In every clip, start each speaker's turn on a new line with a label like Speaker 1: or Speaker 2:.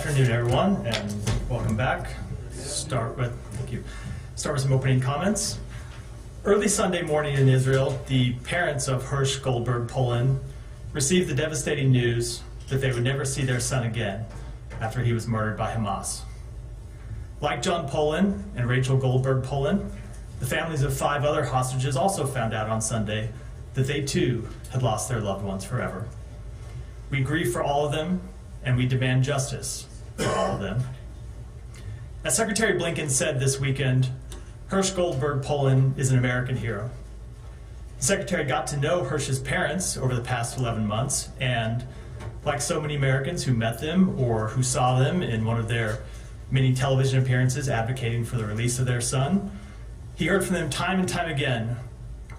Speaker 1: afternoon, everyone, and welcome back. Start with some opening comments. Early Sunday morning in Israel, the parents of Hersh Goldberg Polin received the devastating news that they would never see their son again after he was murdered by Hamas. Like John Polin and Rachel Goldberg Polin, the families of 5 other hostages also found out on Sunday that they too had lost their loved ones forever. We grieve for all of them, and we demand justice for all of them. As Secretary Blinken said this weekend, Hersh Goldberg Polin is an American hero. The Secretary got to know Hersh's parents over the past 11 months, and like so many Americans who met them or who saw them in one of their many television appearances advocating for the release of their son, he heard from them time and time again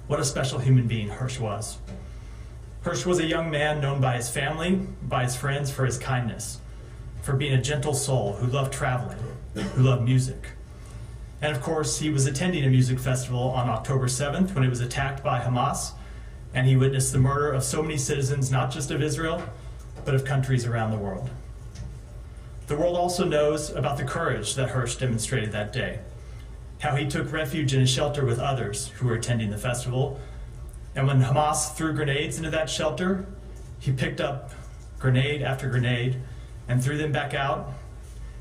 Speaker 1: what a special human being Hersh was. Hersh was a young man known by his family, by his friends for his kindness, for being a gentle soul who loved traveling, who loved music. And of course, he was attending a music festival on October 7th when it was attacked by Hamas, and he witnessed the murder of so many citizens, not just of Israel, but of countries around the world. The world also knows about the courage that Hersh demonstrated that day, how he took refuge in a shelter with others who were attending the festival. And when Hamas threw grenades into that shelter, he picked up grenade after grenade and threw them back out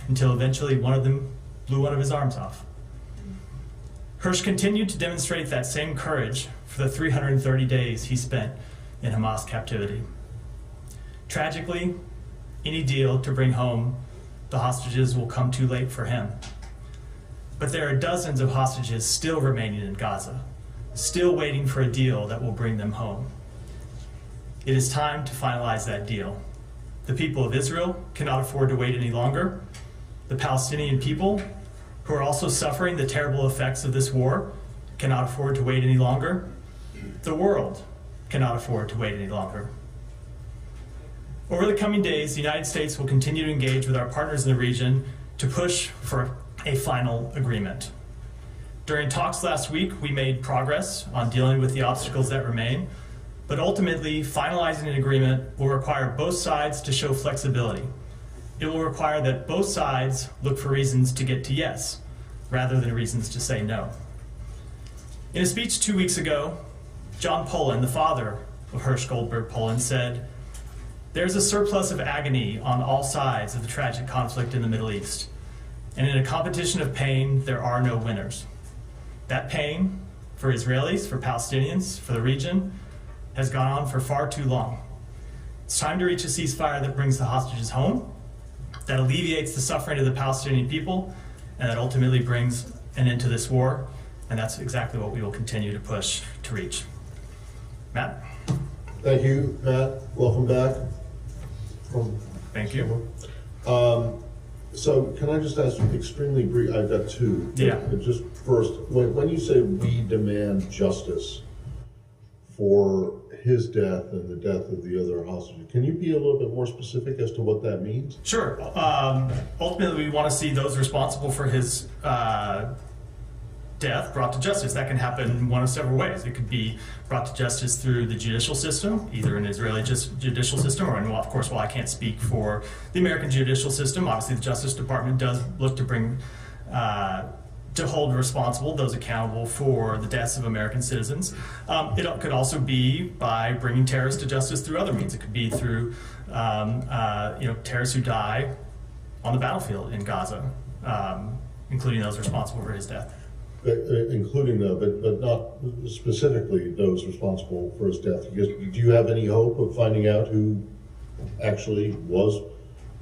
Speaker 1: until eventually one of them blew one of his arms off. Hersh continued to demonstrate that same courage for the 330 days he spent in Hamas captivity. Tragically, any deal to bring home the hostages will come too late for him. But there are dozens of hostages still remaining in Gaza, still waiting for a deal that will bring them home. It is time to finalize that deal. The people of Israel cannot afford to wait any longer. The Palestinian people, who are also suffering the terrible effects of this war, cannot afford to wait any longer. The world cannot afford to wait any longer. Over the coming days, the United States will continue to engage with our partners in the region to push for a final agreement. During talks last week, we made progress on dealing with the obstacles that remain, but ultimately, finalizing an agreement will require both sides to show flexibility. It will require that both sides look for reasons to get to yes, rather than reasons to say no. In a speech 2 weeks ago, John Polin, the father of Hersh Goldberg Polin, said, "There's a surplus of agony on all sides of the tragic conflict in the Middle East, and in a competition of pain, there are no winners. That pain, for Israelis, for Palestinians, for the region, has gone on for far too long. It's time to reach a ceasefire that brings the hostages home, that alleviates the suffering of the Palestinian people, and that ultimately brings an end to this war, and that's exactly what we will continue to push to reach." Matt?
Speaker 2: Thank you, Matt. Welcome back.
Speaker 1: Thank you.
Speaker 2: So can I just ask extremely brief, I've got 2.
Speaker 1: Yeah.
Speaker 2: Just first, when you say we demand justice for his death and the death of the other hostages, can you be a little bit more specific as to what that means?
Speaker 1: Sure. Ultimately, we want to see those responsible for his death brought to justice. That can happen in one of several ways. It could be brought to justice through the judicial system, either an Israeli judicial system, or, of course, while I can't speak for the American judicial system, obviously the Justice Department does look to bring to hold responsible those accountable for the deaths of American citizens. It could also be by bringing terrorists to justice through other means. It could be through terrorists who die on the battlefield in Gaza, including those responsible for his death.
Speaker 2: Including but not specifically those responsible for his death. Do you have any hope of finding out who actually was,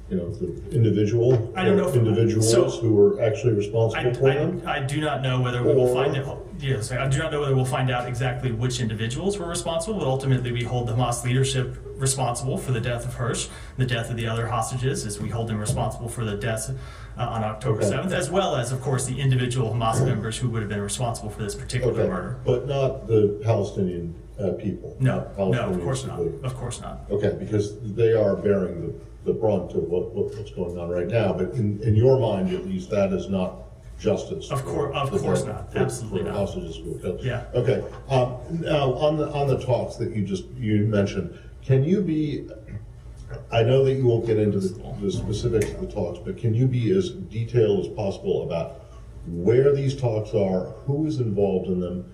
Speaker 2: the individual?
Speaker 1: I don't know if
Speaker 2: individuals who were actually responsible for them.
Speaker 1: I do not know whether we will find out. Yes, I do not know whether we'll find out exactly which individuals were responsible, but ultimately we hold the Hamas leadership responsible for the death of Hersh, the death of the other hostages, as we hold them responsible for the deaths on October 7th, as well as, of course, the individual Hamas members who would have been responsible for this particular murder.
Speaker 2: But not the Palestinian people?
Speaker 1: No, of course not. Of course not.
Speaker 2: Okay, because they are bearing the brunt of what's going on right now, but in your mind, at least, that is not justice.
Speaker 1: Of course not. Absolutely not.
Speaker 2: Hostages who were killed.
Speaker 1: Yeah.
Speaker 2: Okay. Now, on the talks that you mentioned, can you be I know that you won't get into the specifics of the talks, but can you be as detailed as possible about where these talks are, who is involved in them?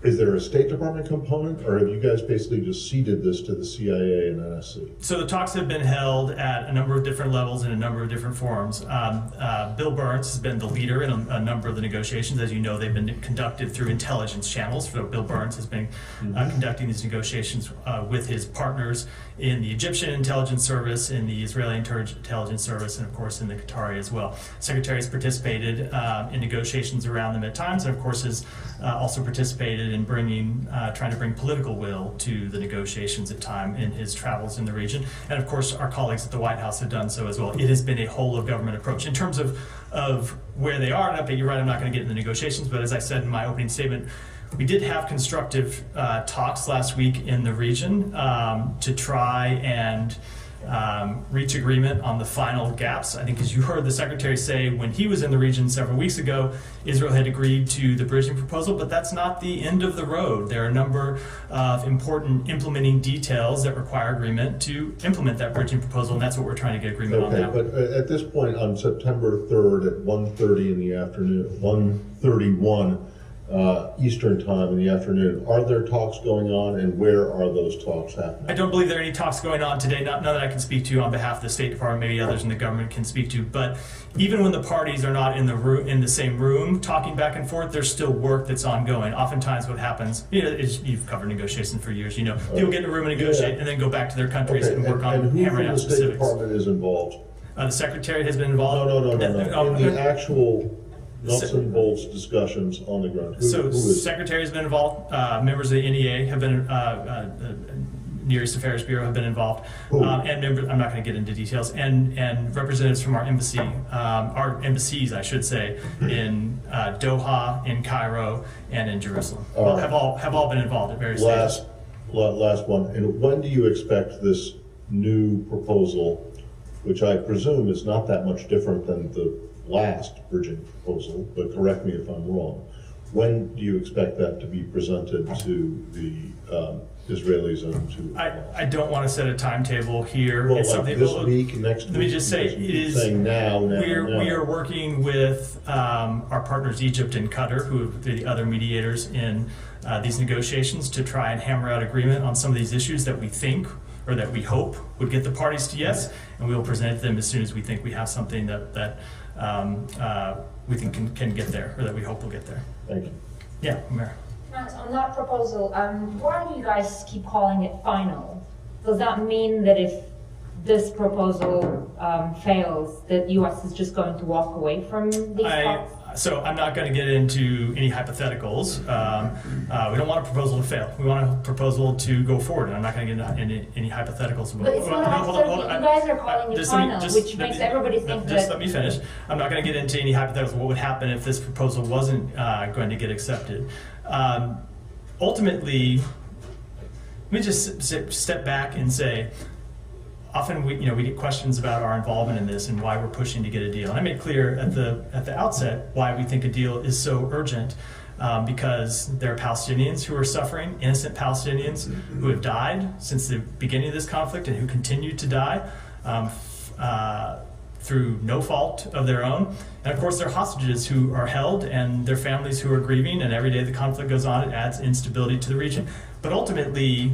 Speaker 2: Is there a State Department component, or have you guys basically just ceded this to the CIA and NSC?
Speaker 1: So the talks have been held at a number of different levels in a number of different forums. Bill Burns has been the leader in a number of the negotiations. As you know, they've been conducted through intelligence channels. So Bill Burns has been conducting these negotiations with his partners in the Egyptian intelligence service, in the Israeli intelligence service, and of course in the Qatari as well. Secretary has participated in negotiations around them at times, and of course has also participated in trying to bring political will to the negotiations at time in his travels in the region. And of course, our colleagues at the White House have done so as well. It has been a whole of government approach. In terms of where they are, and you're right, I'm not going to get into negotiations, but as I said in my opening statement, we did have constructive talks last week in the region to try and reach agreement on the final gaps. I think, as you heard the Secretary say when he was in the region several weeks ago, Israel had agreed to the bridging proposal, but that's not the end of the road. There are a number of important implementing details that require agreement to implement that bridging proposal, and that's what we're trying to get agreement on now.
Speaker 2: Okay, but at this point on September 3rd at 1:30 in the afternoon, 1:31 Eastern time in the afternoon, are there talks going on, and where are those talks happening?
Speaker 1: I don't believe there are any talks going on today, none that I can speak to on behalf of the State Department, maybe others in the government can speak to, but even when the parties are not in the same room talking back and forth, there's still work that's ongoing. Oftentimes what happens, you've covered negotiations for years, people get in a room and negotiate and then go back to their countries and work on hammering out specifics.
Speaker 2: And who from the State Department is involved?
Speaker 1: The Secretary has been involved.
Speaker 2: No. In the actual nuts and bolts discussions on the ground. Who is
Speaker 1: Secretary has been involved. Members of the NEA have been, Near East Affairs Bureau have been involved, and members. I'm not going to get into details. And representatives from our embassies, I should say, in Doha, in Cairo, and in Jerusalem, have all been involved at various stages.
Speaker 2: Last one. And when do you expect this new proposal, which I presume is not that much different than the last bridging proposal, but correct me if I'm wrong, when do you expect that to be presented to the Israelis and to
Speaker 1: I don't want to set a timetable here.
Speaker 2: Well,
Speaker 1: it's
Speaker 2: like
Speaker 1: something
Speaker 2: this week, next week?
Speaker 1: Let me just say,
Speaker 2: saying now.
Speaker 1: We are working with our partners Egypt and Qatar, who are the other mediators in these negotiations, to try and hammer out agreement on some of these issues that we think or that we hope would get the parties to yes, and we will present them as soon as we think we have something that we think can get there, or that we hope will get there.
Speaker 2: Thank you.
Speaker 1: Yeah, Mayor.
Speaker 3: Matt, on that proposal, why do you guys keep calling it final? Does that mean that if this proposal fails, that U.S. is just going to walk away from these talks?
Speaker 1: So I'm not going to get into any hypotheticals. We don't want a proposal to fail. We want a proposal to go forward, and I'm not going to get into any hypotheticals.
Speaker 3: But it's not hypothetical. You guys are calling it final, which makes everybody think that...
Speaker 1: Just let me finish. I'm not going to get into any hypotheticals. What would happen if this proposal wasn't going to get accepted? Ultimately, let me just step back and say, often we get questions about our involvement in this and why we're pushing to get a deal. And I made clear at the outset why we think a deal is so urgent, because there are Palestinians who are suffering, innocent Palestinians who have died since the beginning of this conflict and who continue to die through no fault of their own. And of course, there are hostages who are held and their families who are grieving, and every day the conflict goes on, it adds instability to the region. But ultimately,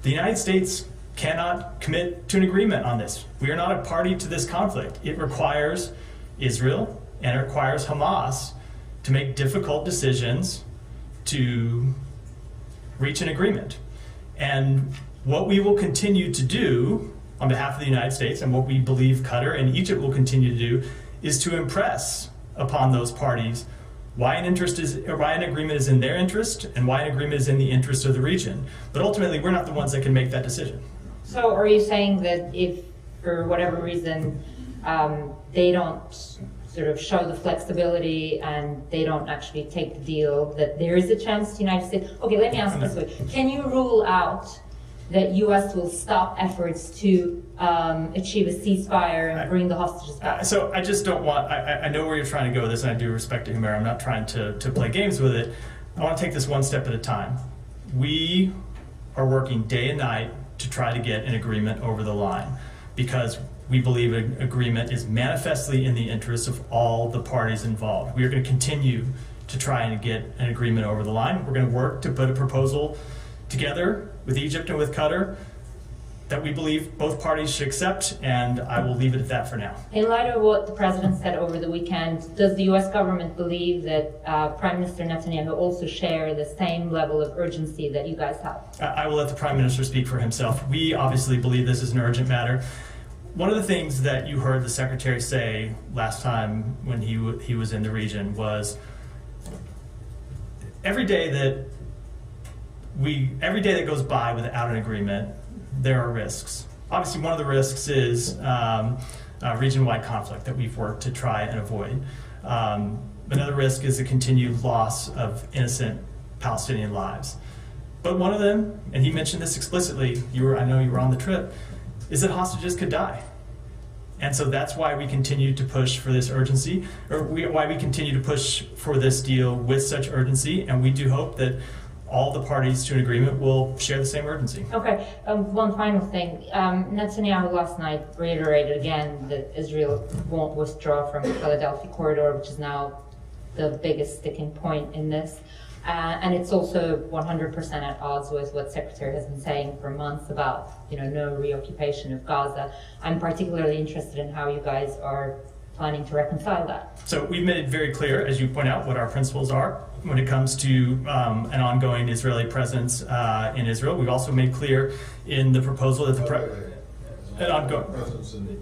Speaker 1: the United States cannot commit to an agreement on this. We are not a party to this conflict. It requires Israel and it requires Hamas to make difficult decisions to reach an agreement. And what we will continue to do on behalf of the United States, and what we believe Qatar and Egypt will continue to do, is to impress upon those parties why an agreement is in their interest and why an agreement is in the interest of the region. But ultimately, we're not the ones that can make that decision.
Speaker 3: So are you saying that if, for whatever reason, they don't sort of show the flexibility and they don't actually take the deal, that there is a chance the United States... Okay, let me ask this way. Can you rule out that U.S. will stop efforts to achieve a ceasefire and bring the hostages back?
Speaker 1: So I just don't want... I know where you're trying to go with this, and I do respect it, Humera. I'm not trying to play games with it. I want to take this one step at a time. We are working day and night to try to get an agreement over the line, because we believe an agreement is manifestly in the interest of all the parties involved. We are going to continue to try and get an agreement over the line. We're going to work to put a proposal together with Egypt and with Qatar that we believe both parties should accept, and I will leave it at that for now.
Speaker 3: In light of what the president said over the weekend, does the U.S. government believe that Prime Minister Netanyahu also share the same level of urgency that you guys have?
Speaker 1: I will let the Prime Minister speak for himself. We obviously believe this is an urgent matter. One of the things that you heard the Secretary say last time when he was in the region was every day that goes by without an agreement, there are risks. Obviously, one of the risks is region-wide conflict that we've worked to try and avoid. Another risk is the continued loss of innocent Palestinian lives. But one of them, and he mentioned this explicitly, I know you were on the trip, is that hostages could die. And so that's why we continue to push for this urgency, why we continue to push for this deal with such urgency, and we do hope that all the parties to an agreement will share the same urgency.
Speaker 3: Okay, one final thing. Netanyahu last night reiterated again that Israel won't withdraw from the Philadelphia corridor, which is now the biggest sticking point in this. And it's also 100% at odds with what Secretary has been saying for months about, no reoccupation of Gaza. I'm particularly interested in how you guys are planning to reconcile that.
Speaker 1: So we've made it very clear, as you point out, what our principles are when it comes to an ongoing Israeli presence in Israel. We've also made clear in the proposal that an ongoing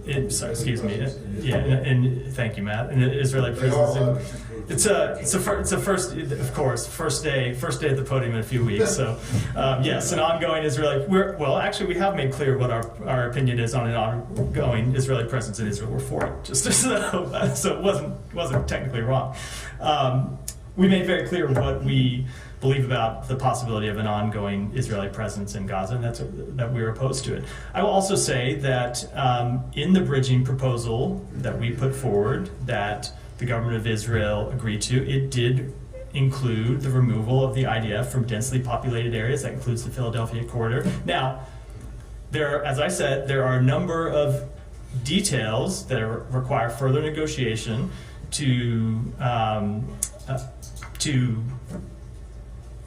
Speaker 1: excuse me. Thank you, Matt. An Israeli presence. It's a first, of course, first day at the podium in a few weeks. So yes, an ongoing Israeli. Actually, we have made clear what our opinion is on an ongoing Israeli presence in Israel. We're for it, just so it wasn't technically wrong. We made very clear what we believe about the possibility of an ongoing Israeli presence in Gaza, and that we're opposed to it. I will also say that in the bridging proposal that we put forward, that the government of Israel agreed to, it did include the removal of the IDF from densely populated areas. That includes the Philadelphia corridor. Now, as I said, there are a number of details that require further negotiation to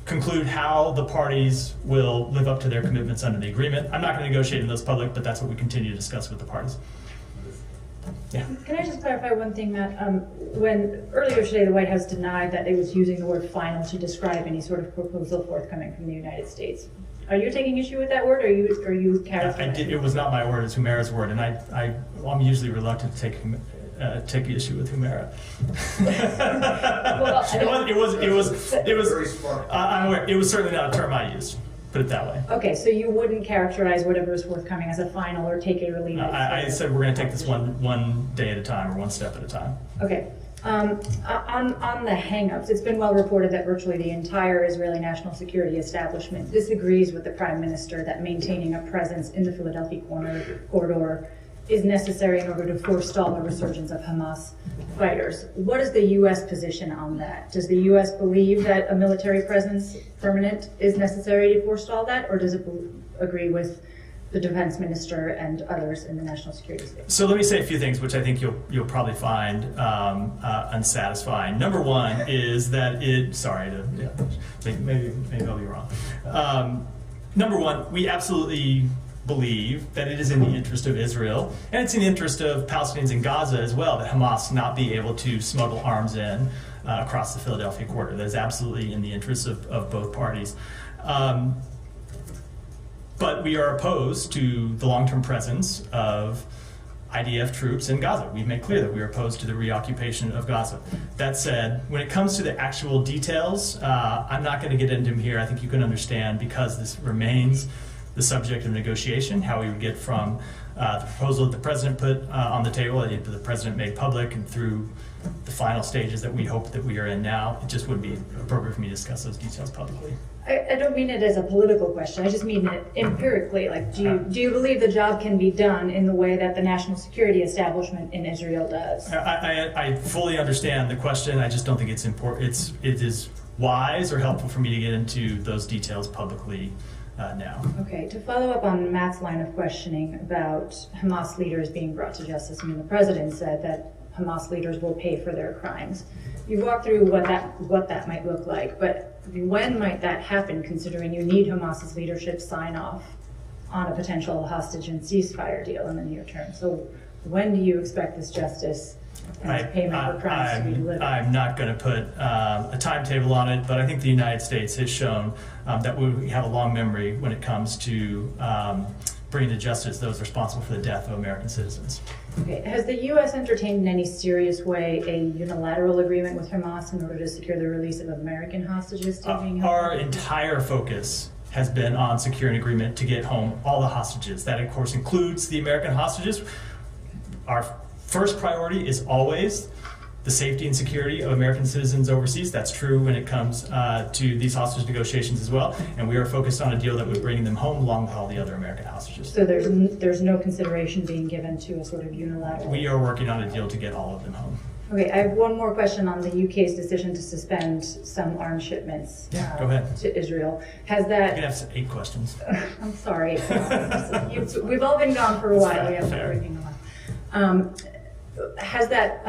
Speaker 1: conclude how the parties will live up to their commitments under the agreement. I'm not going to negotiate in those public, but that's what we continue to discuss with the parties. Yeah.
Speaker 4: Can I just clarify one thing, Matt? When earlier today the White House denied that it was using the word final to describe any sort of proposal forthcoming from the United States, are you taking issue with that word, or are you characterizing?
Speaker 1: I did. It was not my word; it's Humera's word, and I'm usually reluctant to take issue with Humera. I'm aware. It was certainly not a term I used. Put it that way.
Speaker 4: Okay, so you wouldn't characterize whatever is forthcoming as a final or take it or leave it?
Speaker 1: I said we're going to take this one day at a time, or one step at a time.
Speaker 4: Okay. On the hang-ups, it's been well reported that virtually the entire Israeli national security establishment disagrees with the Prime Minister that maintaining a presence in the Philadelphia corridor is necessary in order to forestall the resurgence of Hamas fighters. What is the U.S. position on that? Does the U.S. believe that a military presence, permanent, is necessary to forestall that, or does it agree with the defense minister and others in the national security space?
Speaker 1: So let me say a few things which I think you'll probably find unsatisfying. Number one is that maybe I'll be wrong. Number one, we absolutely believe that it is in the interest of Israel, and it's in the interest of Palestinians in Gaza as well, that Hamas not be able to smuggle arms in across the Philadelphia corridor. That is absolutely in the interest of both parties. But we are opposed to the long-term presence of IDF troops in Gaza. We've made clear that we are opposed to the reoccupation of Gaza. That said, when it comes to the actual details, I'm not going to get into them here. I think you can understand, because this remains the subject of negotiation, how we would get from the proposal that the President put on the table, that the President made public, and through the final stages that we hope that we are in now. It just wouldn't be appropriate for me to discuss those details publicly.
Speaker 4: I don't mean it as a political question. I just mean it empirically. Like, do you believe the job can be done in the way that the national security establishment in Israel does?
Speaker 1: I fully understand the question. I just don't think it's important. It is wise or helpful for me to get into those details publicly now.
Speaker 4: Okay, to follow up on Matt's line of questioning about Hamas leaders being brought to justice, I mean, the president said that Hamas leaders will pay for their crimes. You've walked through what that might look like, but when might that happen, considering you need Hamas's leadership sign off on a potential hostage and ceasefire deal in the near term? So when do you expect this justice and this payment for crimes to be delivered?
Speaker 1: I'm not going to put a timetable on it, but I think the United States has shown that we have a long memory when it comes to bringing to justice those responsible for the death of American citizens.
Speaker 4: Okay. Has the U.S. entertained in any serious way a unilateral agreement with Hamas in order to secure the release of American hostages still being held?
Speaker 1: Our entire focus has been on securing an agreement to get home all the hostages. That, of course, includes the American hostages. Our first priority is always the safety and security of American citizens overseas. That's true when it comes to these hostage negotiations as well. And we are focused on a deal that would bring them home along with all the other American hostages.
Speaker 4: So there's no consideration being given to a sort of unilateral? We
Speaker 1: are working on a deal to get all of them home.
Speaker 4: Okay, I have one more question on the UK's decision to suspend some arms shipments
Speaker 1: go ahead.
Speaker 4: to Israel. Has that...
Speaker 1: You can have 8 questions.
Speaker 4: I'm sorry. We've all been gone for a while.
Speaker 1: Fair,
Speaker 4: we haven't
Speaker 1: fair.
Speaker 4: everything on. Has that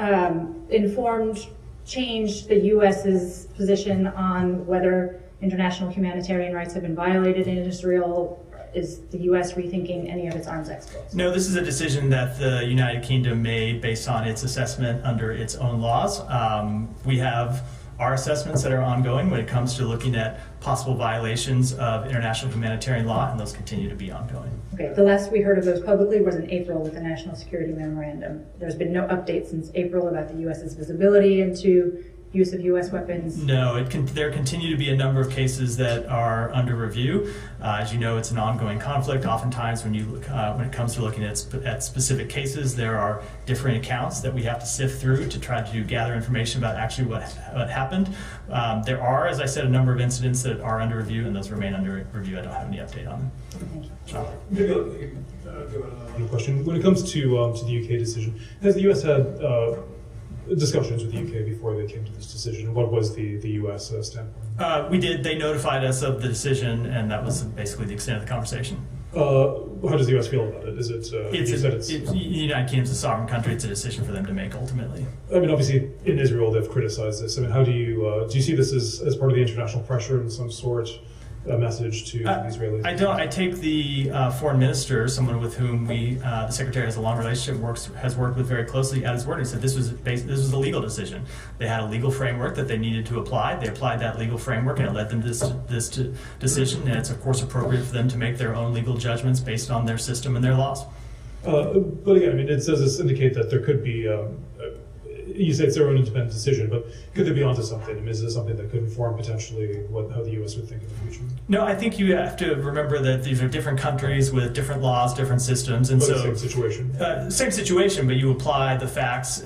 Speaker 4: changed the U.S.'s position on whether international humanitarian rights have been violated in Israel? Is the U.S. rethinking any of its arms exports?
Speaker 1: No, this is a decision that the United Kingdom made based on its assessment under its own laws. We have our assessments that are ongoing when it comes to looking at possible violations of international humanitarian law, and those continue to be ongoing.
Speaker 4: Okay, the last we heard of those publicly was in April with the National Security Memorandum. There's been no update since April about the U.S.'s visibility into use of U.S. weapons?
Speaker 1: No, there continue to be a number of cases that are under review. As you know, it's an ongoing conflict. Oftentimes when it comes to looking at specific cases, there are different accounts that we have to sift through to try to gather information about actually what happened. There are, as I said, a number of incidents that are under review, and those remain under review. I don't have any update on them.
Speaker 4: Thank you.
Speaker 5: Maybe another question. When it comes to the UK decision, has the US had discussions with the UK before they came to this decision? What was the US standpoint?
Speaker 1: We did. They notified us of the decision, and that was basically the extent of the conversation.
Speaker 5: How does the US feel about it? Is it?
Speaker 1: The United Kingdom's a sovereign country. It's a decision for them to make ultimately.
Speaker 5: I mean, obviously, in Israel, they've criticized this. I mean, how do you see this as part of the international pressure in some sort? A message to the Israelis?
Speaker 1: I don't. I take the foreign minister, someone with whom the secretary has a long relationship, has worked with very closely, at his word. He said this was a legal decision. They had a legal framework that they needed to apply. They applied that legal framework, and it led them to this decision. And it's of course appropriate for them to make their own legal judgments based on their system and their laws.
Speaker 5: But again, I mean, does this indicate that there could be? You say it's their own independent decision, but could they be onto something? I mean, is this something that could inform potentially how the U.S. would think in the future?
Speaker 1: No, I think you have to remember that these are different countries with different laws, different systems, and
Speaker 5: same situation.
Speaker 1: Same situation, but you apply the facts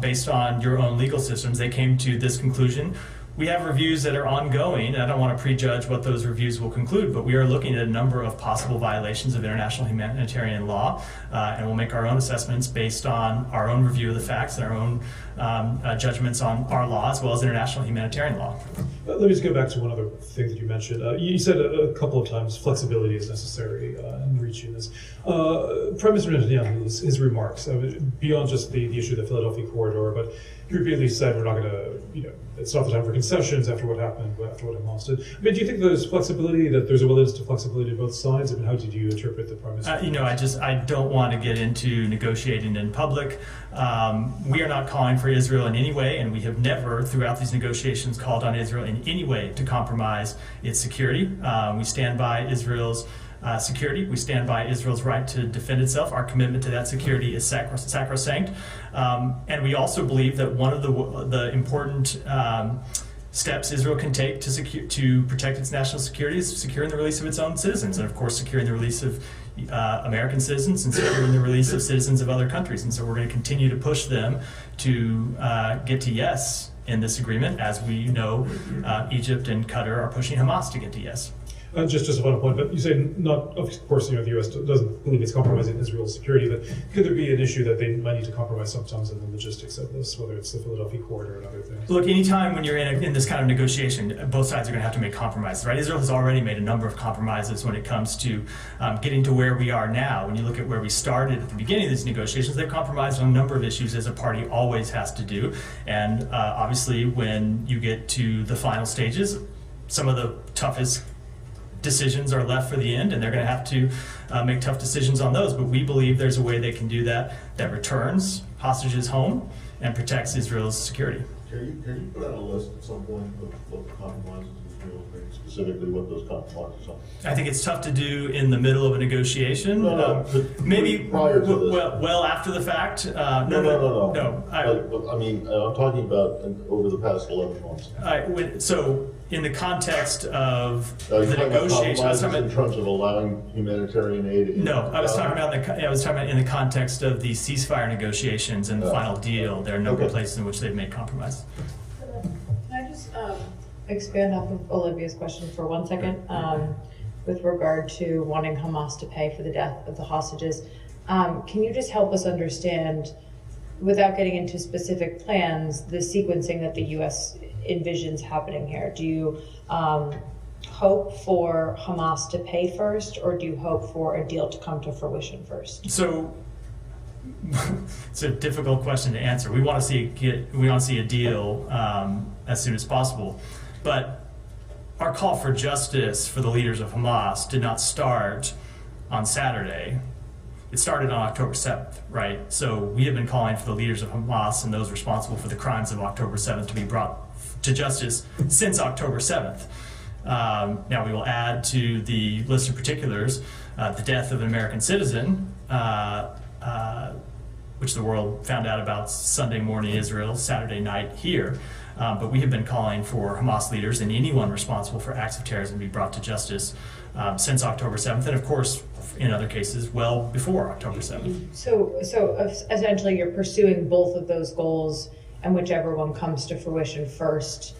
Speaker 1: based on your own legal systems. They came to this conclusion. We have reviews that are ongoing, and I don't want to prejudge what those reviews will conclude, but we are looking at a number of possible violations of international humanitarian law, and we'll make our own assessments based on our own review of the facts and our own judgments on our law as well as international humanitarian law.
Speaker 5: Let me just go back to one other thing that you mentioned. You said a couple of times flexibility is necessary in reaching this. Prime Minister Netanyahu, his remarks, beyond just the issue of the Philadelphia corridor, but he repeatedly said we're not going to, it's not the time for concessions after what happened, after what Hamas did. I mean, do you think there's flexibility, that there's a willingness to flexibility on both sides? I mean, how did you interpret the Prime Minister?
Speaker 1: I don't want to get into negotiating in public. We are not calling for Israel in any way, and we have never, throughout these negotiations, called on Israel in any way to compromise its security. We stand by Israel's security. We stand by Israel's right to defend itself. Our commitment to that security is sacrosanct. And we also believe that one of the important steps Israel can take to protect its national security is securing the release of its own citizens, and of course securing the release of American citizens and securing the release of citizens of other countries. And so we're going to continue to push them to get to yes in this agreement, as we know Egypt and Qatar are pushing Hamas to get to yes.
Speaker 5: Just a final point, but you say not, of course, the U.S. doesn't believe it's compromising Israel's security, but could there be an issue that they might need to compromise sometimes in the logistics of this, whether it's the Philadelphia corridor and other things?
Speaker 1: Look, anytime when you're in this kind of negotiation, both sides are going to have to make compromises, right? Israel has already made a number of compromises when it comes to getting to where we are now. When you look at where we started at the beginning of these negotiations, they've compromised on a number of issues, as a party always has to do. And obviously, when you get to the final stages, some of the toughest decisions are left for the end, and they're going to have to make tough decisions on those. But we believe there's a way they can do that returns hostages home and protects Israel's security.
Speaker 2: Can you put out a list at some point of what the compromises Israel has made, specifically what those compromises are?
Speaker 1: I think it's tough to do in the middle of a negotiation. Maybe
Speaker 2: prior to this.
Speaker 1: Well after the fact.
Speaker 2: No. I mean, I'm talking about over the past 11 months.
Speaker 1: So in the context of the
Speaker 2: negotiation,
Speaker 1: negotiation,
Speaker 2: in terms of allowing humanitarian aid.
Speaker 1: No, I was talking about in the context of the ceasefire negotiations and the final deal. There are a number of places in which they've made compromises.
Speaker 6: Can I just expand off of Olivia's question for 1 second with regard to wanting Hamas to pay for the death of the hostages? Can you just help us understand, without getting into specific plans, the sequencing that the U.S. envisions happening here? Do you hope for Hamas to pay first, or do you hope for a deal to come to fruition first?
Speaker 1: So it's a difficult question to answer. We want to see a deal as soon as possible, but our call for justice for the leaders of Hamas did not start on Saturday. It started on October 7th, right? So we have been calling for the leaders of Hamas and those responsible for the crimes of October 7th to be brought to justice since October 7th. Now we will add to the list of particulars the death of an American citizen, which the world found out about Sunday morning in Israel, Saturday night here. But we have been calling for Hamas leaders and anyone responsible for acts of terrorism to be brought to justice since October 7th, and of course, in other cases, well before October 7th.
Speaker 6: So essentially you're pursuing both of those goals, and whichever one comes to fruition first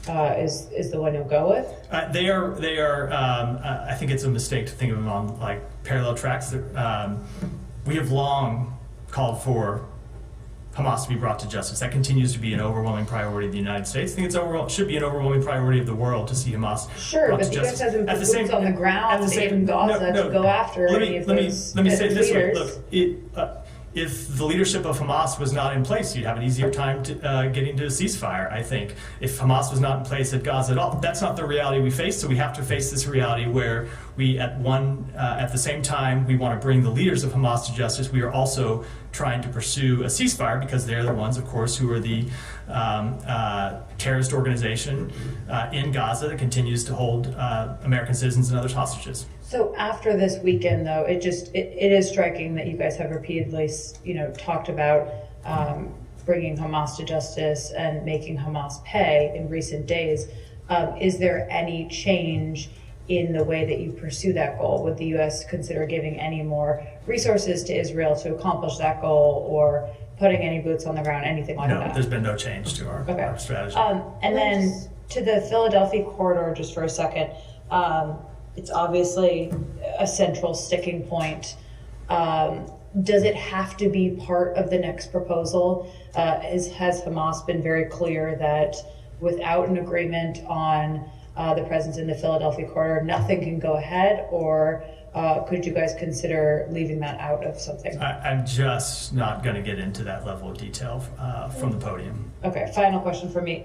Speaker 6: is the one you'll go with?
Speaker 1: They are. I think it's a mistake to think of them on like parallel tracks. We have long called for Hamas to be brought to justice. That continues to be an overwhelming priority of the United States. I think it should be an overwhelming priority of the world to see Hamas brought to justice. Sure, but the U.S. hasn't put boots on the ground in Gaza to go after any of those
Speaker 6: Let me
Speaker 1: say it this way. Look, if the leadership of Hamas was not in place, you'd have an easier time getting to a ceasefire, I think. If Hamas was not in place at Gaza at all, that's not the reality we face, so we have to face this reality where we, at the same time, we want to bring the leaders of Hamas to justice, we are also trying to pursue a ceasefire because they're the ones, of course, who are the terrorist organization in Gaza that continues to hold American citizens and others hostages.
Speaker 6: So after this weekend, though, it is striking that you guys have repeatedly, talked about bringing Hamas to justice and making Hamas pay in recent days. Is there any change in the way that you pursue that goal? Would the U.S. consider giving any more resources to Israel to accomplish that goal, or putting any boots on the ground, anything like that?
Speaker 1: No, there's been no change to our strategy.
Speaker 6: And then to the Philadelphia corridor, just for a second. It's obviously a central sticking point. Does it have to be part of the next proposal? Has Hamas been very clear that without an agreement on the presence in the Philadelphia corridor, nothing can go ahead, or could you guys consider leaving that out of something?
Speaker 1: I'm just not going to get into that level of detail from the podium.
Speaker 6: Okay, final question for me.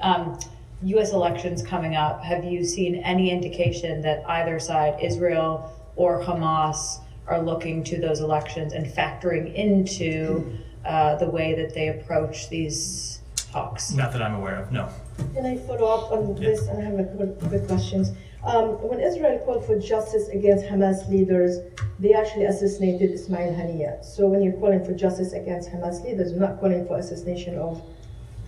Speaker 6: U.S. elections coming up, have you seen any indication that either side, Israel or Hamas, are looking to those elections and factoring into the way that they approach these talks?
Speaker 1: Not that I'm aware of, no.
Speaker 7: Can I follow up on this? I have a couple of quick questions. When Israel called for justice against Hamas leaders, they actually assassinated Ismail Haniyeh. So when you're calling for justice against Hamas leaders, you're not calling for assassination of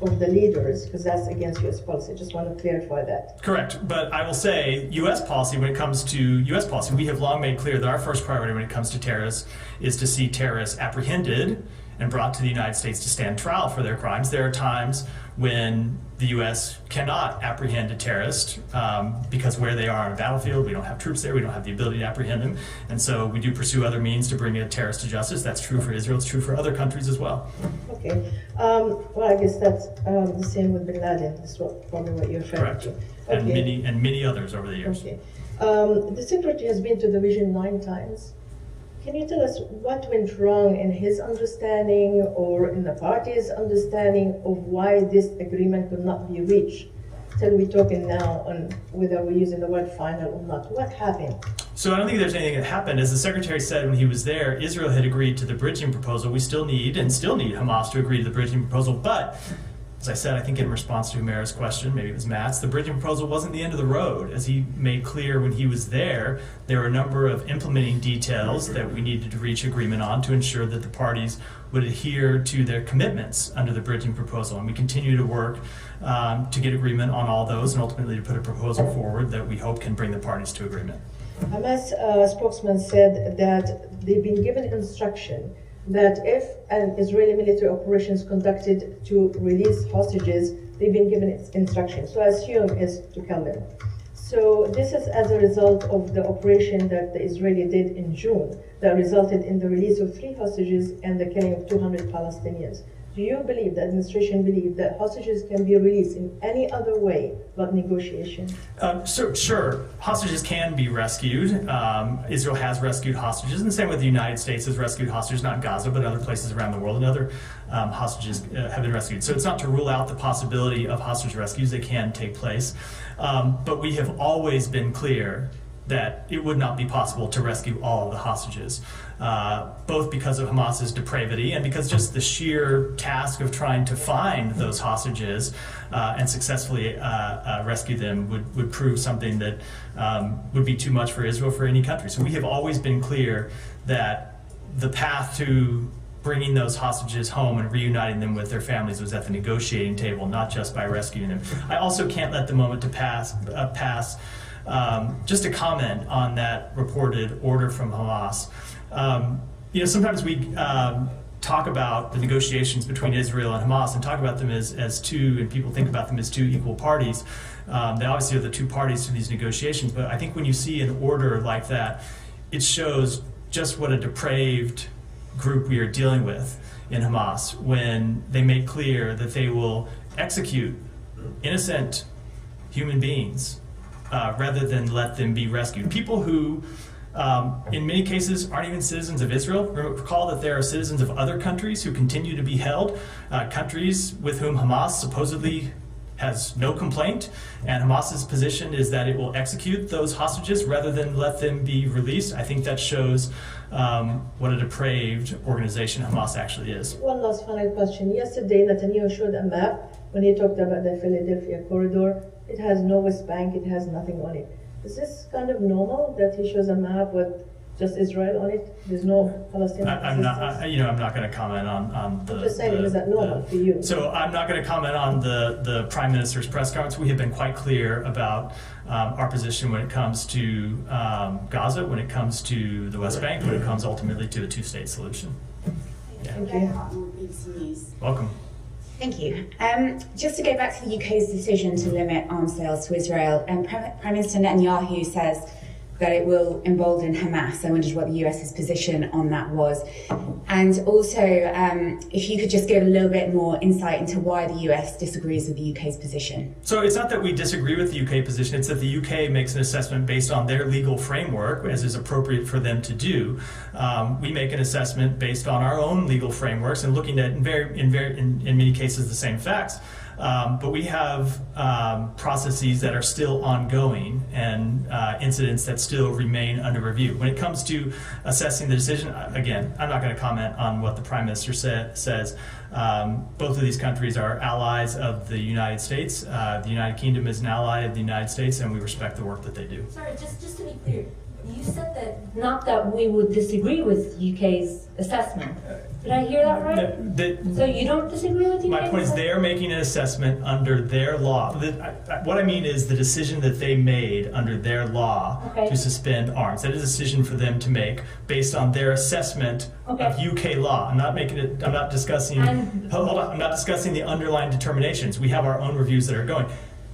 Speaker 7: the leaders, because that's against U.S. policy. Just want to clarify that.
Speaker 1: Correct, but I will say U.S. policy, when it comes to U.S. policy, we have long made clear that our first priority when it comes to terrorists is to see terrorists apprehended and brought to the United States to stand trial for their crimes. There are times when the U.S. cannot apprehend a terrorist because where they are on a battlefield, we don't have troops there, we don't have the ability to apprehend them, and so we do pursue other means to bring a terrorist to justice. That's true for Israel, it's true for other countries as well.
Speaker 7: Okay. Well, I guess that's the same with Bin Laden. That's probably what you're referring
Speaker 1: Correct.
Speaker 7: to.
Speaker 1: And many others over the years.
Speaker 7: Okay. The secretary has been to the region 9 times. Can you tell us what went wrong in his understanding or in the party's understanding of why this agreement could not be reached? Till we're talking now on whether we're using the word final or not. What happened?
Speaker 1: So I don't think there's anything that happened. As the secretary said when he was there, Israel had agreed to the bridging proposal. We still need Hamas to agree to the bridging proposal, but as I said, I think in response to Humera's question, maybe it was Matt's, the bridging proposal wasn't the end of the road. As he made clear when he was there were a number of implementing details that we needed to reach agreement on to ensure that the parties would adhere to their commitments under the bridging proposal. And we continue to work to get agreement on all those and ultimately to put a proposal forward that we hope can bring the parties to agreement.
Speaker 7: Hamas spokesman said that they've been given instruction that if an Israeli military operation is conducted to release hostages, they've been given instructions. So I assume is to come in. So this is as a result of the operation that the Israeli did in June that resulted in the release of 3 hostages and the killing of 200 Palestinians. Do you believe, the administration believe, that hostages can be released in any other way but negotiation?
Speaker 1: Sure, hostages can be rescued. Israel has rescued hostages, and the same with the United States has rescued hostages, not in Gaza, but other places around the world, and other hostages have been rescued. So it's not to rule out the possibility of hostage rescues. They can take place. But we have always been clear that it would not be possible to rescue all of the hostages, both because of Hamas's depravity and because just the sheer task of trying to find those hostages and successfully rescue them would prove something that would be too much for Israel, for any country. So we have always been clear that the path to bringing those hostages home and reuniting them with their families was at the negotiating table, not just by rescuing them. I also can't let the moment to pass just to comment on that reported order from Hamas. Sometimes we talk about the negotiations between Israel and Hamas and talk about them as two, and people think about them as two equal parties. They obviously are the two parties to these negotiations, but I think when you see an order like that, it shows just what a depraved group we are dealing with in Hamas when they make clear that they will execute innocent human beings rather than let them be rescued. People who, in many cases, aren't even citizens of Israel. Recall that there are citizens of other countries who continue to be held, countries with whom Hamas supposedly has no complaint, and Hamas's position is that it will execute those hostages rather than let them be released. I think that shows what a depraved organization Hamas actually is.
Speaker 7: One last final question. Yesterday, Netanyahu showed a map when he talked about the Philadelphia corridor. It has no West Bank, it has nothing on it. Is this kind of normal that he shows a map with just Israel on it? There's no Palestinian
Speaker 1: I'm not going to comment on the...
Speaker 7: I'm just saying, is that normal for you?
Speaker 1: So I'm not going to comment on the Prime Minister's press conference. We have been quite clear about our position when it comes to Gaza, when it comes to the West Bank, when it comes ultimately to a two-state solution. Yeah.
Speaker 7: Thank you.
Speaker 1: Welcome.
Speaker 8: Thank you. Just to go back to the UK's decision to limit arms sales to Israel, Prime Minister Netanyahu says that it will embolden Hamas. I wondered what the US's position on that was. And also, if you could just give a little bit more insight into why the US disagrees with the UK's position.
Speaker 1: So it's not that we disagree with the UK position, it's that the UK makes an assessment based on their legal framework, as is appropriate for them to do. We make an assessment based on our own legal frameworks and looking at, in many cases, the same facts. But we have processes that are still ongoing and incidents that still remain under review. When it comes to assessing the decision, again, I'm not going to comment on what the Prime Minister says. Both of these countries are allies of the United States. The United Kingdom is an ally of the United States, and we respect the work that they do.
Speaker 9: Sorry, just to be clear,
Speaker 3: You said that, not that we would disagree with UK's assessment. Did I hear that right? So you don't disagree with UK's
Speaker 1: My point is they are making an assessment under their law. What I mean is the decision that they made under their law to suspend arms. That is a decision for them to make based on their assessment of UK law. I'm not making it. I'm not discussing. Hold on. I'm not discussing the underlying determinations. We have our own reviews that are going.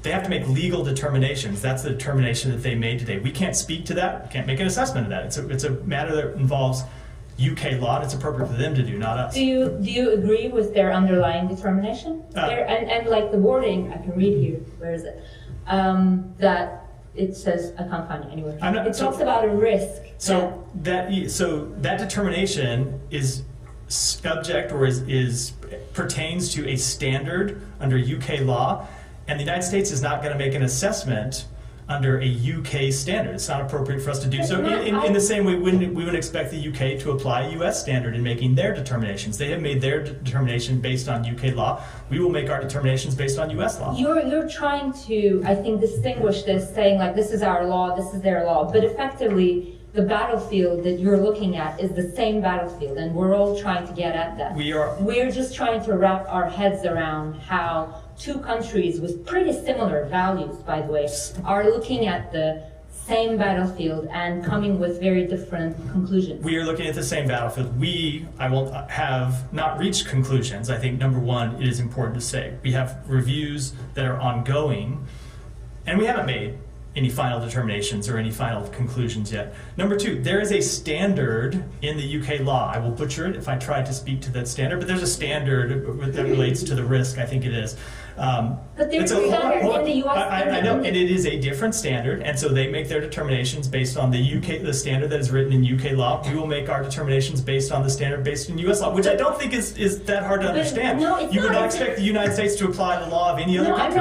Speaker 1: They have to make legal determinations. That's the determination that they made today. We can't speak to that. We can't make an assessment of that. It's a matter that involves UK law, and it's appropriate for them to do, not us.
Speaker 3: Do you agree with their underlying determination? And like the wording, I can read here. Where is it? That it says, I can't find it anywhere. It talks about a risk.
Speaker 1: So that determination is subject or is pertains to a standard under UK law, and the United States is not going to make an assessment under a UK standard. It's not appropriate for us to do so. In the same way, we would expect the UK to apply a US standard in making their determinations. They have made their determination based on UK law. We will make our determinations based on US law.
Speaker 3: You're trying to, I think, distinguish this, saying like this is our law, this is their law, but effectively the battlefield that you're looking at is the same battlefield, and we're all trying to get at that. We're just trying to wrap our heads around how two countries with pretty similar values, by the way, are looking at the same battlefield and coming with very different conclusions.
Speaker 1: We are looking at the same battlefield. I will have not reached conclusions. I think, number one, it is important to say. We have reviews that are ongoing, and we haven't made any final determinations or any final conclusions yet. Number two, there is a standard in the UK law. I will butcher it if I try to speak to that standard, but there's a standard that relates to the risk, I think it is.
Speaker 3: But there's a standard in the US.
Speaker 1: I know, and it is a different standard, and so they make their determinations based on the standard that is written in UK law. We will make our determinations based on the standard based in US law, which I don't think is that hard to understand.
Speaker 3: No, it's
Speaker 1: you would
Speaker 3: not.
Speaker 1: not expect the United States to apply the law of any other country.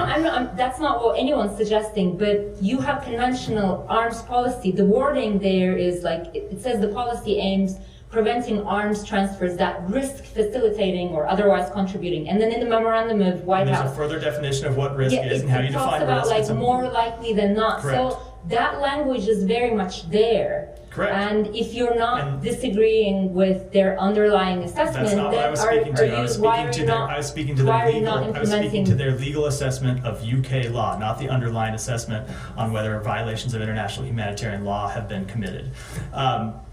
Speaker 3: That's not what anyone's suggesting, but you have conventional arms policy. The wording there is like, it says the policy aims preventing arms transfers that risk facilitating or otherwise contributing. And then in the memorandum of White House,
Speaker 1: there's a further definition of what risk is and how you define risk.
Speaker 3: It talks about like more likely than not.
Speaker 1: Correct.
Speaker 3: So that language is very much there.
Speaker 1: Correct.
Speaker 3: And if you're not disagreeing with their underlying assessment,
Speaker 1: that's not what I was speaking to. I was speaking to their legal assessment of UK law, not the underlying assessment on whether violations of international humanitarian law have been committed.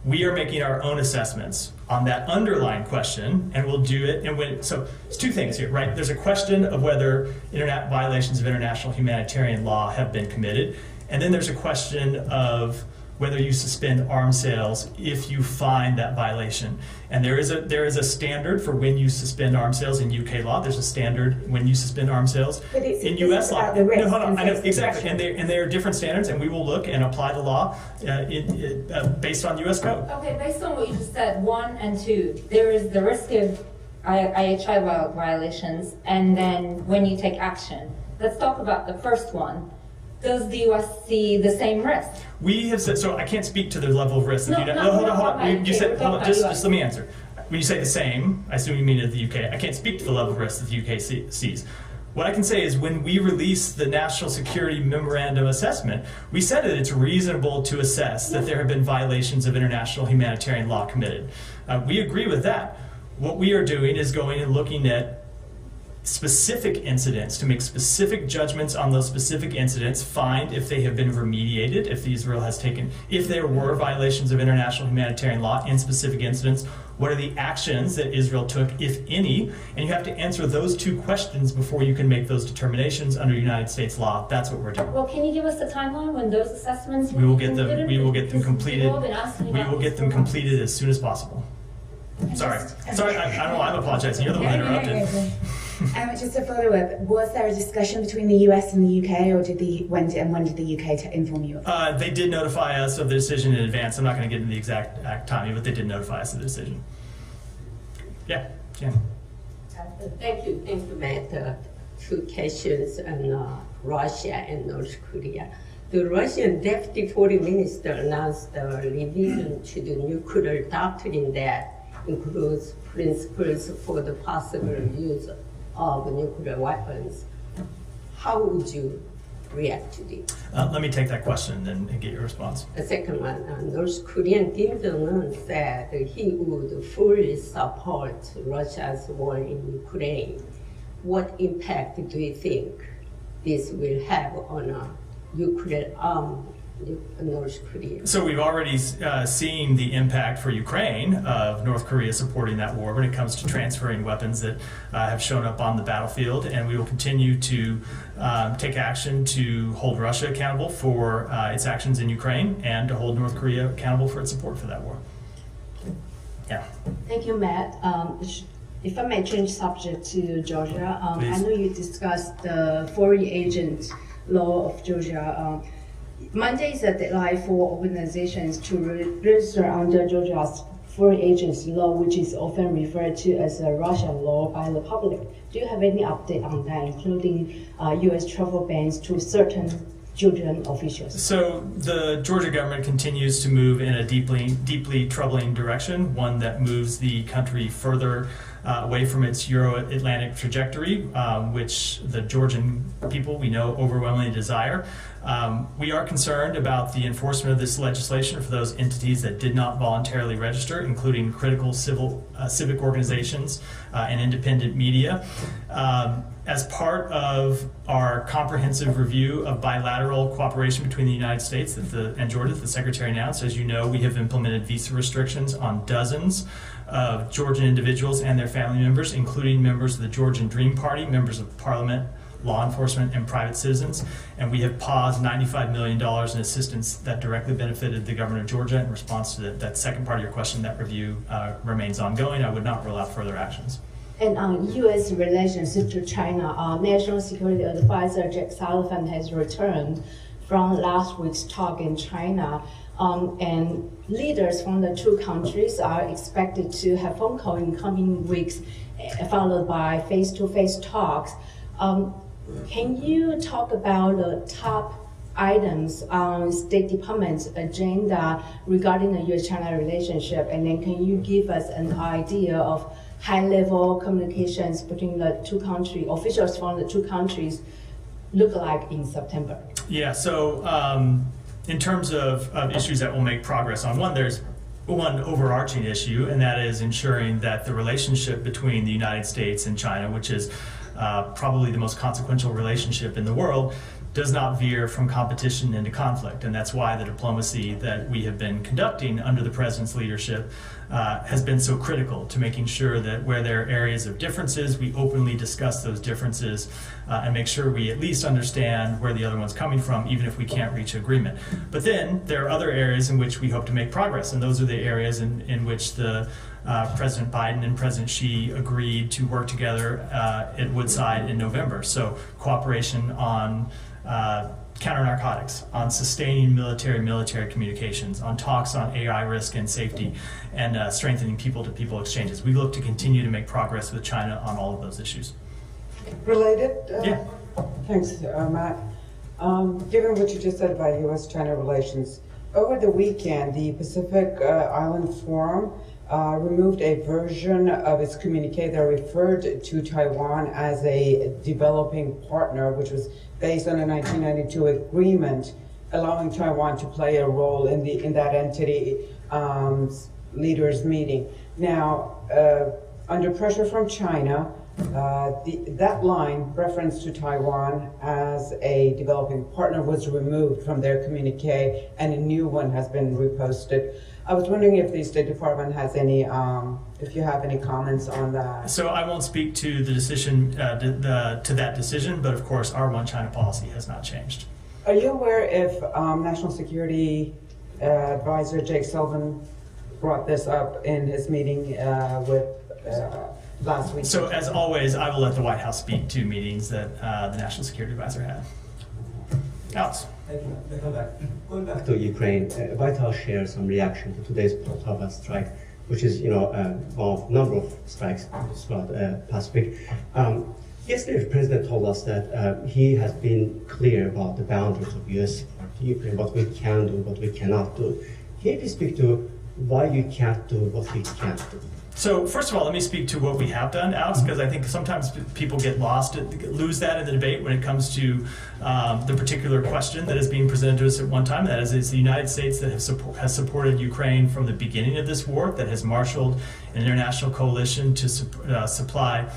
Speaker 1: We are making our own assessments on that underlying question, and we'll do it. So it's two things here, right? There's a question of whether violations of international humanitarian law have been committed, and then there's a question of whether you suspend arms sales if you find that violation. And there is a standard for when you suspend arms sales in UK law. There's a standard when you suspend arms sales in US law. No, hold on. I know, exactly. And there are different standards, and we will look and apply the law based on US code.
Speaker 3: Okay, based on what you just said, 1 and 2, there is the risk of IHI violations, and then when you take action. Let's talk about the first one. Does the U.S. see the same risk?
Speaker 1: We have said, so I can't speak to the level of risk.
Speaker 3: Hold on.
Speaker 1: Just let me answer. When you say the same, I assume you mean at the UK. I can't speak to the level of risk that the UK sees. What I can say is when we released the National Security Memorandum Assessment, we said that it's reasonable to assess that there have been violations of international humanitarian law committed. We agree with that. What we are doing is going and looking at specific incidents to make specific judgments on those specific incidents, find if they have been remediated, if there were violations of international humanitarian law in specific incidents, what are the actions that Israel took, if any, and you have to answer those two questions before you can make those determinations under United States law. That's what we're doing.
Speaker 3: Well, can you give us a timeline when those assessments
Speaker 1: we will get them completed. We will get them completed as soon as possible. Sorry, I don't know. I'm apologizing. You're the one that interrupted.
Speaker 8: Just to follow up, was there a discussion between the US and the UK, or when did the UK inform you of that?
Speaker 1: They did notify us of the decision in advance. I'm not going to get into the exact timing, but they did notify us of the decision. Yeah, Jan.
Speaker 9: Thank you, Matt. Two questions on Russia and North Korea. The Russian Deputy Foreign Minister announced a revision to the nuclear doctrine that includes principles for the possible use of nuclear weapons. How would you react to this?
Speaker 1: Let me take that question and get your response.
Speaker 9: The second one, North Korean Kim Jong-un said he would fully support Russia's war in Ukraine. What impact do you think this will have on Ukraine, North Korea?
Speaker 1: So we've already seen the impact for Ukraine of North Korea supporting that war when it comes to transferring weapons that have shown up on the battlefield, and we will continue to take action to hold Russia accountable for its actions in Ukraine and to hold North Korea accountable for its support for that war. Yeah.
Speaker 10: Thank you, Matt. If I may change subject to Georgia, I know you discussed the foreign agent law of Georgia. Monday is the deadline for organizations to register under Georgia's foreign agents law, which is often referred to as a Russian law by the public. Do you have any update on that, including U.S. travel bans to certain Georgian officials?
Speaker 1: So the Georgia government continues to move in a deeply troubling direction, one that moves the country further away from its Euro-Atlantic trajectory, which the Georgian people we know overwhelmingly desire. We are concerned about the enforcement of this legislation for those entities that did not voluntarily register, including critical civic organizations and independent media. As part of our comprehensive review of bilateral cooperation between the United States and Georgia, the Secretary announced, as you know, we have implemented visa restrictions on dozens of Georgian individuals and their family members, including members of the Georgian Dream Party, members of parliament, law enforcement, and private citizens. And we have paused $95 million in assistance that directly benefited the government of Georgia. In response to that second part of your question, that review remains ongoing. I would not rule out further actions.
Speaker 10: And on U.S. relationship to China, National Security Advisor Jake Sullivan has returned from last week's talk in China. And leaders from the two countries are expected to have phone call in coming weeks, followed by face-to-face talks. Can you talk about the top items on State Department's agenda regarding the U.S.-China relationship? And then can you give us an idea of high-level communications between the two countries, officials from the two countries look like in September?
Speaker 1: Yeah, so in terms of issues that will make progress on, there's one overarching issue, and that is ensuring that the relationship between the United States and China, which is probably the most consequential relationship in the world, does not veer from competition into conflict. And that's why the diplomacy that we have been conducting under the President's leadership has been so critical to making sure that where there are areas of differences, we openly discuss those differences and make sure we at least understand where the other one's coming from, even if we can't reach agreement. But then there are other areas in which we hope to make progress, and those are the areas in which the President Biden and President Xi agreed to work together at Woodside in November. So cooperation on counter-narcotics, on sustaining military communications, on talks on AI risk and safety, and strengthening people-to-people exchanges. We look to continue to make progress with China on all of those issues.
Speaker 11: Related?
Speaker 1: Yeah.
Speaker 11: Thanks, Matt. Given what you just said about U.S.-China relations, over the weekend, the Pacific Island Forum removed a version of its communique that referred to Taiwan as a developing partner, which was based on a 1992 agreement allowing Taiwan to play a role in that entity leaders meeting. Now, under pressure from China, that line, reference to Taiwan as a developing partner, was removed from their communique, and a new one has been reposted. I was wondering if the State Department has any, if you have any comments on that.
Speaker 1: So I won't speak to the decision, to that decision, but of course our One China policy has not changed.
Speaker 11: Are you aware if National Security Advisor Jake Sullivan brought this up in his meeting with last week?
Speaker 1: So as always, I will let the White House speak to meetings that the National Security Advisor had. Alex.
Speaker 12: Thank you. Going back to Ukraine, White House shares some reaction to today's Poltava strike, which is, one of a number of strikes throughout the Pacific. Yesterday, the president told us that he has been clear about the boundaries of U.S. support to Ukraine, what we can do, what we cannot do. Can you speak to why you can't do what we can't do?
Speaker 1: So first of all, let me speak to what we have done, Alex, because I think sometimes people get lost, lose that in the debate when it comes to the particular question that is being presented to us at one time. That is, it's the United States that has supported Ukraine from the beginning of this war, that has marshaled an international coalition to supply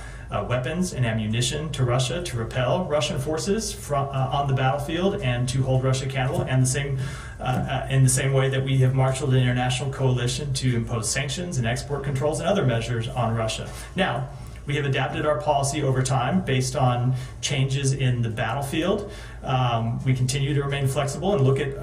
Speaker 1: weapons and ammunition to Russia to repel Russian forces on the battlefield and to hold Russia accountable, and in the same way that we have marshaled an international coalition to impose sanctions and export controls and other measures on Russia. Now, we have adapted our policy over time based on changes in the battlefield. We continue to remain flexible and look at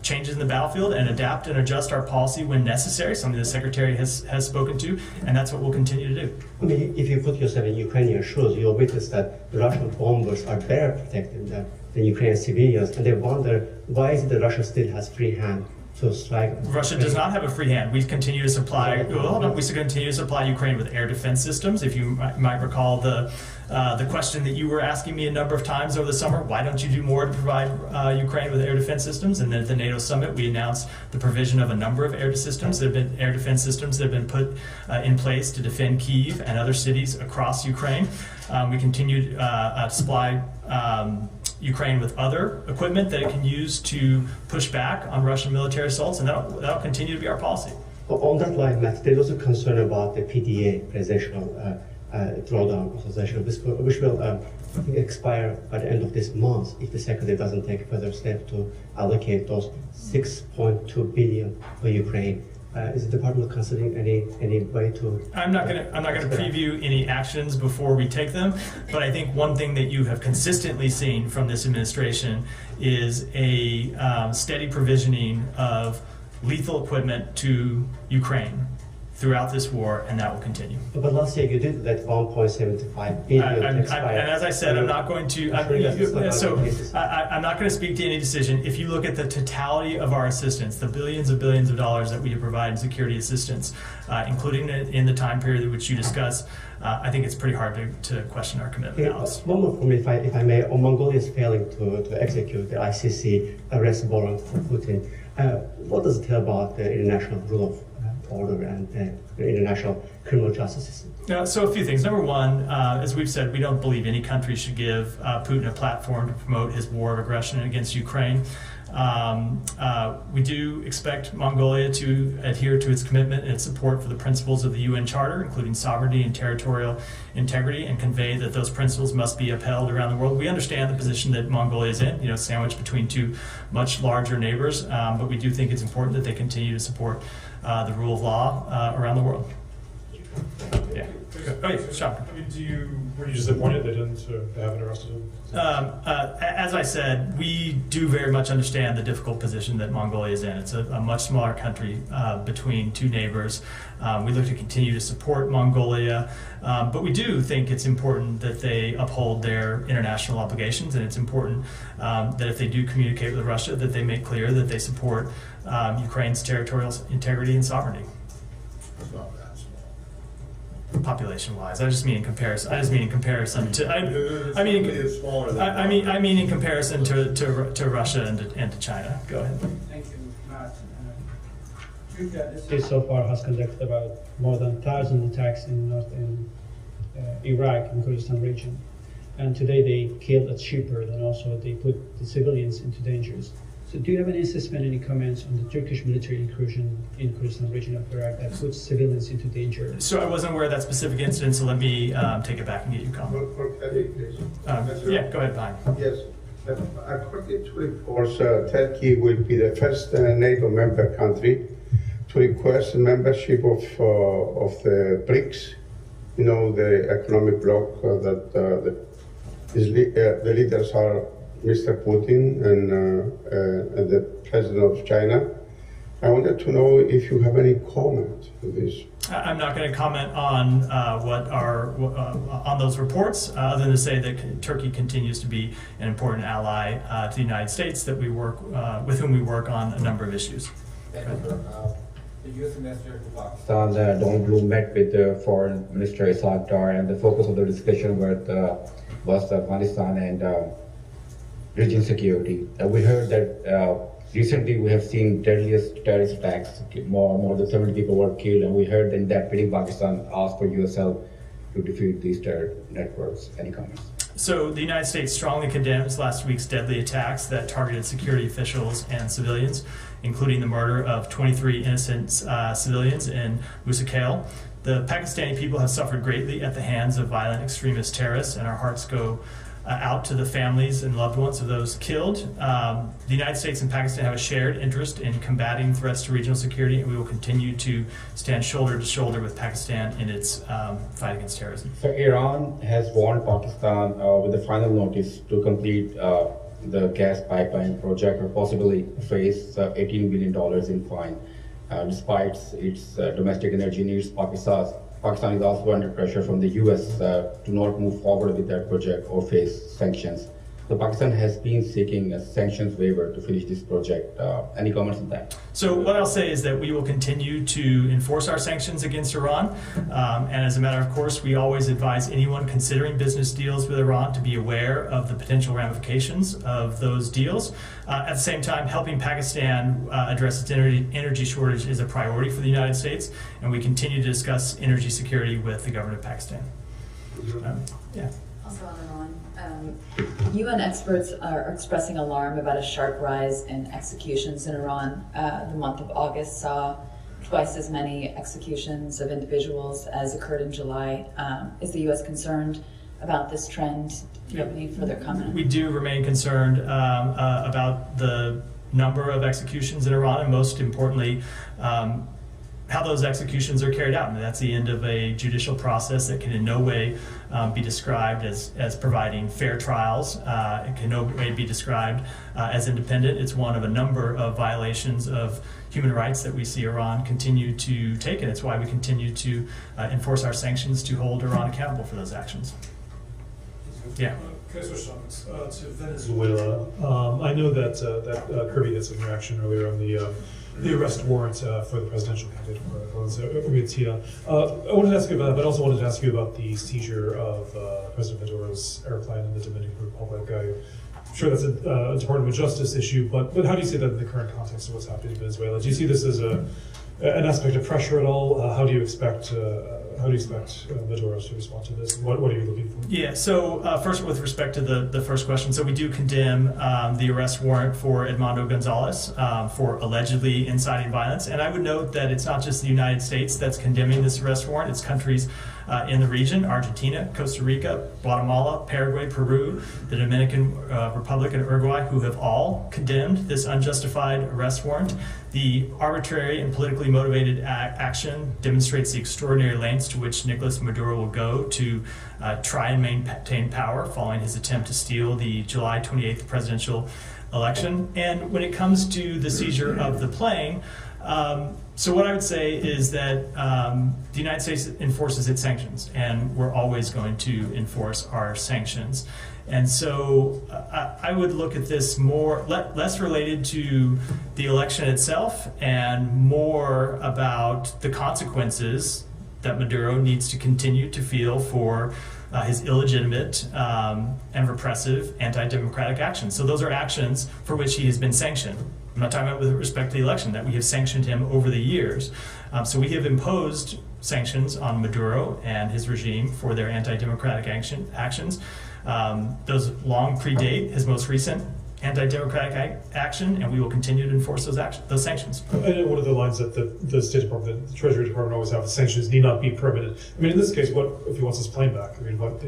Speaker 1: changes in the battlefield and adapt and adjust our policy when necessary, something the Secretary has spoken to, and that's what we'll continue to do.
Speaker 12: I mean, if you put yourself in Ukrainian shoes, you'll witness that the Russian bombers are better protected than Ukrainian civilians, and they wonder why is it that Russia still has free hand to strike.
Speaker 1: Russia does not have a free hand. We continue to supply. We continue to supply Ukraine with air defense systems. If you might recall the question that you were asking me a number of times over the summer, why don't you do more to provide Ukraine with air defense systems? And then at the NATO summit, we announced the provision of a number of air defense systems that have been put in place to defend Kyiv and other cities across Ukraine. We continue to supply Ukraine with other equipment that it can use to push back on Russian military assaults, and that'll continue to be our policy.
Speaker 12: On that line, Matt, there's also concern about the PDA, presidential drawdown authorization, which will I think expire by the end of this month if the Secretary doesn't take further steps to allocate those $6.2 billion for Ukraine. Is the department considering any way to?
Speaker 1: I'm not going to preview any actions before we take them, but I think one thing that you have consistently seen from this administration is a steady provisioning of lethal equipment to Ukraine throughout this war, and that will continue.
Speaker 12: But last year you did that 1.75 billion expire.
Speaker 1: And as I said, I'm not going to. I'm not going to speak to any decision. If you look at the totality of our assistance, the billions of dollars that we have provided in security assistance, including in the time period which you discussed, I think it's pretty hard to question our commitment. Alex.
Speaker 12: One more for me, if I may. Mongolia is failing to execute the ICC arrest warrant for Putin. What does it tell about the international rule of order and the international criminal justice system?
Speaker 1: So a few things. Number one, as we've said, we don't believe any country should give Putin a platform to promote his war of aggression against Ukraine. We do expect Mongolia to adhere to its commitment and its support for the principles of the UN Charter, including sovereignty and territorial integrity, and convey that those principles must be upheld around the world. We understand the position that Mongolia is in, sandwiched between two much larger neighbors, but we do think it's important that they continue to support the rule of law around the world. Yeah. Oh, yeah, Sean.
Speaker 5: I mean, were you disappointed they didn't have it arrested him?
Speaker 1: As I said, we do very much understand the difficult position that Mongolia is in. It's a much smaller country between two neighbors. We look to continue to support Mongolia, but we do think it's important that they uphold their international obligations, and it's important that if they do communicate with Russia, that they make clear that they support Ukraine's territorial integrity and sovereignty.
Speaker 2: It's not that small.
Speaker 1: Population-wise, I just mean in comparison. I mean in comparison to.
Speaker 2: It's smaller than
Speaker 1: I mean in comparison to Russia and to China. Go ahead.
Speaker 13: Thank you, Matt. This so far has conducted about more than 1,000 attacks in Iraq and Kurdistan region, and today they killed a shepherd and also they put the civilians into dangers. So do you have any assessment, any comments on the Turkish military incursion in Kurdistan region of Iraq that puts civilians into danger?
Speaker 1: So I wasn't aware of that specific incident, so let me take it back and get your comment. Yeah, go ahead, Pine.
Speaker 14: Yes. According to reports, Turkey will be the first NATO member country to request membership of the BRICS, the economic bloc that the leaders are Mr. Putin and the president of China. I wanted to know if you have any comment on this.
Speaker 1: I'm not going to comment on on those reports, other than to say that Turkey continues to be an important ally to the United States that we work with whom we work on a number of issues.
Speaker 15: Thank you. The U.S. Minister of Pakistan, Donald Blum, met with the Foreign Minister Isaac Dar, and the focus of the discussion was Afghanistan and region security. We heard that Recently, we have seen deadliest terrorist attacks. More than 70 people were killed, and we heard in that meeting Pakistan asked for US help to defeat these terror networks. Any comments?
Speaker 1: So the United States strongly condemns last week's deadly attacks that targeted security officials and civilians, including the murder of 23 innocent civilians in Musa Kale. The Pakistani people have suffered greatly at the hands of violent extremist terrorists, and our hearts go out to the families and loved ones of those killed. The United States and Pakistan have a shared interest in combating threats to regional security, and we will continue to stand shoulder to shoulder with Pakistan in its fight against terrorism.
Speaker 15: So Iran has warned Pakistan with the final notice to complete the gas pipeline project, or possibly face $18 billion in fine. Despite its domestic energy needs, Pakistan is also under pressure from the US to not move forward with that project or face sanctions. So Pakistan has been seeking a sanctions waiver to finish this project. Any comments on that?
Speaker 1: So what I'll say is that we will continue to enforce our sanctions against Iran. And as a matter of course, we always advise anyone considering business deals with Iran to be aware of the potential ramifications of those deals. At the same time, helping Pakistan address its energy shortage is a priority for the United States, and we continue to discuss energy security with the government of Pakistan. Yeah.
Speaker 16: Also on Iran, UN experts are expressing alarm about a sharp rise in executions in Iran. The month of August saw twice as many executions of individuals as occurred in July. Is the U.S. concerned about this trend? Do you have any further comment?
Speaker 1: We do remain concerned about the number of executions in Iran, and most importantly, how those executions are carried out. And that's the end of a judicial process that can in no way be described as providing fair trials. It can no way be described as independent. It's one of a number of violations of human rights that we see Iran continue to take, and it's why we continue to enforce our sanctions to hold Iran accountable for those actions. Yeah.
Speaker 5: Can I switch topics to Venezuela? I know that Kirby had some reaction earlier on the arrest warrant for the presidential candidate for I wanted to ask you about that, but also wanted to ask you about the seizure of President Maduro's airplane in the Dominican Republic. I'm sure that's a Department of Justice issue, but how do you see that in the current context of what's happening in Venezuela? Do you see this as an aspect of pressure at all? How do you expect Maduro to respond to this? What are you looking for?
Speaker 1: Yeah, so first with respect to the first question, so we do condemn the arrest warrant for Edmundo Gonzalez for allegedly inciting violence. And I would note that it's not just the United States that's condemning this arrest warrant, it's countries in the region, Argentina, Costa Rica, Guatemala, Paraguay, Peru, the Dominican Republic, and Uruguay, who have all condemned this unjustified arrest warrant. The arbitrary and politically motivated action demonstrates the extraordinary lengths to which Nicolas Maduro will go to try and maintain power following his attempt to steal the July 28th presidential election. And when it comes to the seizure of the plane, so what I would say is that the United States enforces its sanctions, and we're always going to enforce our sanctions. And so I would look at this less related to the election itself and more about the consequences that Maduro needs to continue to feel for his illegitimate and repressive anti-democratic actions. So those are actions for which he has been sanctioned. I'm not talking about with respect to the election, that we have sanctioned him over the years. So we have imposed sanctions on Maduro and his regime for their anti-democratic actions. Those long predate his most recent anti-democratic action, and we will continue to enforce those sanctions.
Speaker 5: I know one of the lines that the State Department, the Treasury Department always have: sanctions need not be permanent. I mean, in this case, what if he wants his plane back? I mean, what?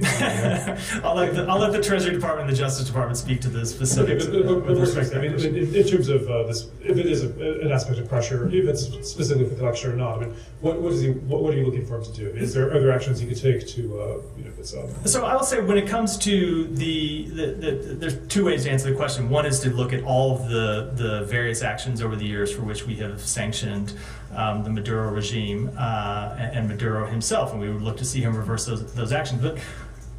Speaker 1: I'll let the Treasury Department and the Justice Department speak to the specifics.
Speaker 5: Okay, but respect, I mean, in terms of this, if it is an aspect of pressure, if it's specifically for the election or not, I mean, what are you looking for him to do? Is there other actions he could take to,
Speaker 1: So I will say, when it comes to there's two ways to answer the question. One is to look at all of the various actions over the years for which we have sanctioned the Maduro regime and Maduro himself, and we would look to see him reverse those actions. But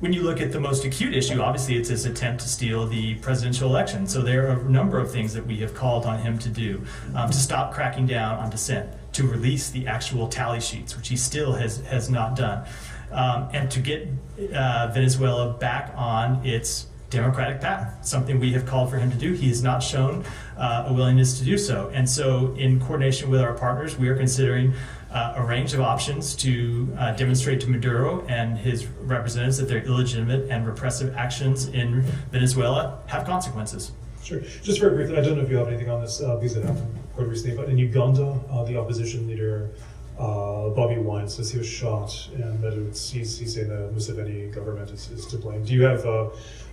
Speaker 1: when you look at the most acute issue, obviously it's his attempt to steal the presidential election. So there are a number of things that we have called on him to do: to stop cracking down on dissent, to release the actual tally sheets, which he still has not done, and to get Venezuela back on its democratic path, something we have called for him to do. He has not shown a willingness to do so. And so in coordination with our partners, we are considering a range of options to demonstrate to Maduro and his representatives that their illegitimate and repressive actions in Venezuela have consequences.
Speaker 5: Sure. Just very briefly, I don't know if you have anything on this, because it happened quite recently, but in Uganda, the opposition leader, Bobby Wine, says he was shot, and that he's saying the Museveni government is to blame. Do you have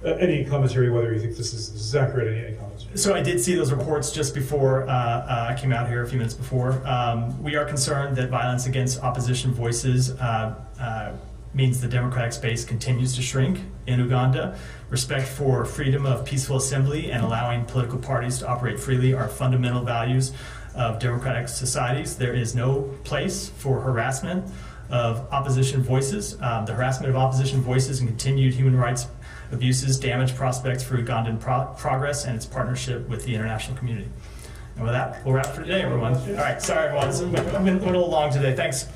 Speaker 5: any commentary whether you think this is accurate? Any comments?
Speaker 1: So I did see those reports just before I came out here a few minutes before. We are concerned that violence against opposition voices means the democratic space continues to shrink in Uganda. Respect for freedom of peaceful assembly and allowing political parties to operate freely are fundamental values of democratic societies. There is no place for harassment of opposition voices. The harassment of opposition voices and continued human rights abuses damage prospects for Ugandan progress and its partnership with the international community. And with that, we'll wrap for today, everyone. All right, sorry, everyone. This went a little long today. Thanks.